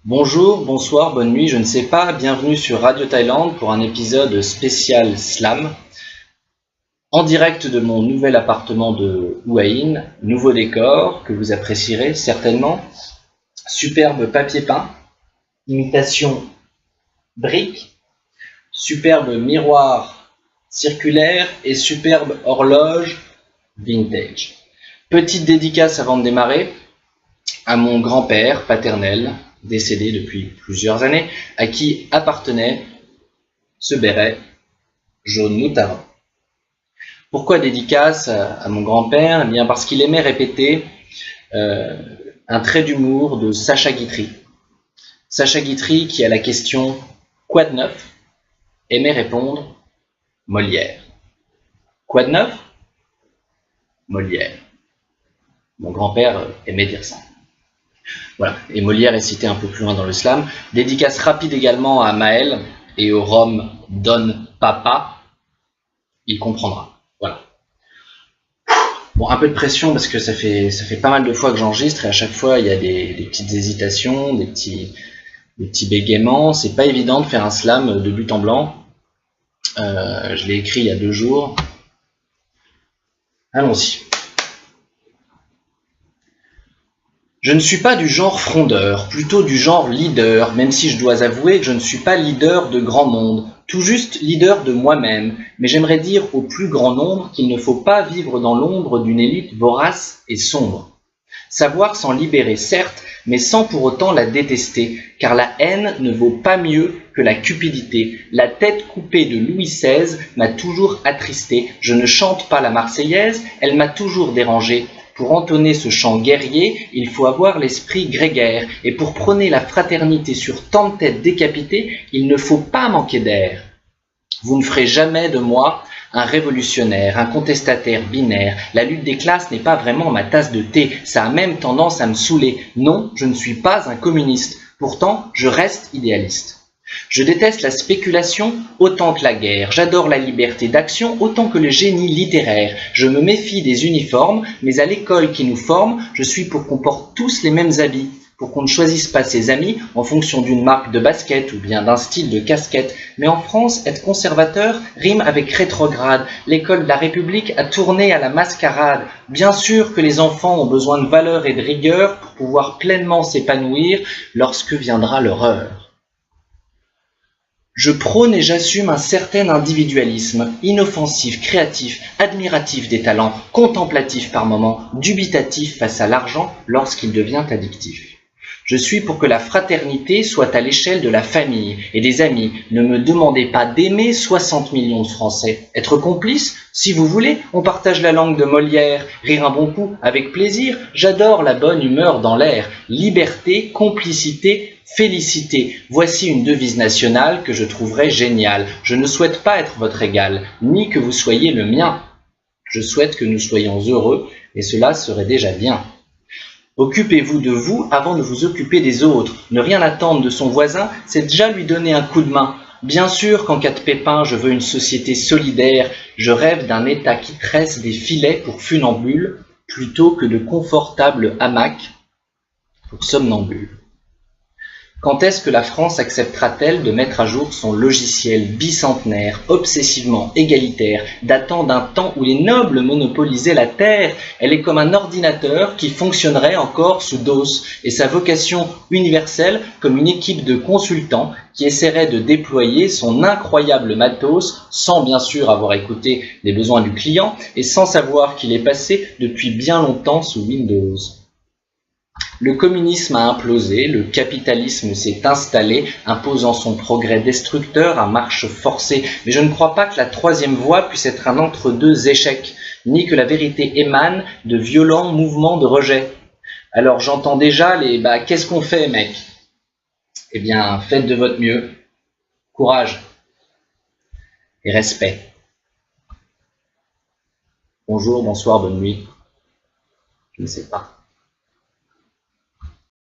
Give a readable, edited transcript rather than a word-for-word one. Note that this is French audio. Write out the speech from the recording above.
Bonjour, bonsoir, bonne nuit, je ne sais pas, bienvenue sur Radio Thaïlande pour un épisode spécial slam. En direct de mon nouvel appartement de Hua Hin, nouveau décor que vous apprécierez certainement. Superbe papier peint, imitation brique, superbe miroir circulaire et superbe horloge vintage. Petite dédicace avant de démarrer à mon grand-père paternel, décédé depuis plusieurs années, à qui appartenait ce béret jaune moutarde. Pourquoi dédicace à mon grand-père? Eh bien parce qu'il aimait répéter un trait d'humour de Sacha Guitry. Sacha Guitry qui, à la question « Quoi de neuf ?» aimait répondre « Molière ». Quoi de neuf? Molière. Mon grand-père aimait dire ça. Voilà, et Molière est cité un peu plus loin dans le slam. Dédicace rapide également à Maël et au rhum Don Papa. Il comprendra. Voilà. Bon, un peu de pression parce que ça fait pas mal de fois que j'enregistre et à chaque fois il y a des petites hésitations, des petits bégaiements. C'est pas évident de faire un slam de but en blanc. Je l'ai écrit il y a 2 jours. Allons-y. Je ne suis pas du genre frondeur, plutôt du genre leader, même si je dois avouer que je ne suis pas leader de grand monde, tout juste leader de moi-même, mais j'aimerais dire au plus grand nombre qu'il ne faut pas vivre dans l'ombre d'une élite vorace et sombre. Savoir s'en libérer, certes, mais sans pour autant la détester, car la haine ne vaut pas mieux que la cupidité. La tête coupée de Louis XVI m'a toujours attristé, je ne chante pas la Marseillaise, elle m'a toujours dérangé. Pour entonner ce chant guerrier, il faut avoir l'esprit grégaire, et pour prôner la fraternité sur tant de têtes décapitées, il ne faut pas manquer d'air. Vous ne ferez jamais de moi un révolutionnaire, un contestataire binaire. La lutte des classes n'est pas vraiment ma tasse de thé, ça a même tendance à me saouler. Non, je ne suis pas un communiste, pourtant je reste idéaliste. Je déteste la spéculation autant que la guerre, j'adore la liberté d'action autant que le génie littéraire. Je me méfie des uniformes, mais à l'école qui nous forme, je suis pour qu'on porte tous les mêmes habits, pour qu'on ne choisisse pas ses amis en fonction d'une marque de basket ou bien d'un style de casquette. Mais en France, être conservateur rime avec rétrograde. L'école de la République a tourné à la mascarade. Bien sûr que les enfants ont besoin de valeur et de rigueur pour pouvoir pleinement s'épanouir lorsque viendra leur heure. Je prône et j'assume un certain individualisme, inoffensif, créatif, admiratif des talents, contemplatif par moments, dubitatif face à l'argent lorsqu'il devient addictif. Je suis pour que la fraternité soit à l'échelle de la famille et des amis. Ne me demandez pas d'aimer 60 millions de Français. Être complice? Si vous voulez, on partage la langue de Molière. Rire un bon coup, avec plaisir. J'adore la bonne humeur dans l'air. Liberté, complicité, félicité. Voici une devise nationale que je trouverais géniale. Je ne souhaite pas être votre égal, ni que vous soyez le mien. Je souhaite que nous soyons heureux, et cela serait déjà bien. Occupez-vous de vous avant de vous occuper des autres. Ne rien attendre de son voisin, c'est déjà lui donner un coup de main. Bien sûr qu'en cas de pépin, je veux une société solidaire. Je rêve d'un État qui tresse des filets pour funambules plutôt que de confortables hamacs pour somnambules. Quand est-ce que la France acceptera-t-elle de mettre à jour son logiciel bicentenaire, obsessivement égalitaire, datant d'un temps où les nobles monopolisaient la terre? Elle est comme un ordinateur qui fonctionnerait encore sous DOS, et sa vocation universelle comme une équipe de consultants qui essaierait de déployer son incroyable matos sans bien sûr avoir écouté les besoins du client et sans savoir qu'il est passé depuis bien longtemps sous Windows. Le communisme a implosé, le capitalisme s'est installé, imposant son progrès destructeur à marche forcée. Mais je ne crois pas que la troisième voie puisse être un entre-deux échec, ni que la vérité émane de violents mouvements de rejet. Alors j'entends déjà les « bah qu'est-ce qu'on fait mec ?» Eh bien, faites de votre mieux. Courage et respect. Bonjour, bonsoir, bonne nuit. Je ne sais pas.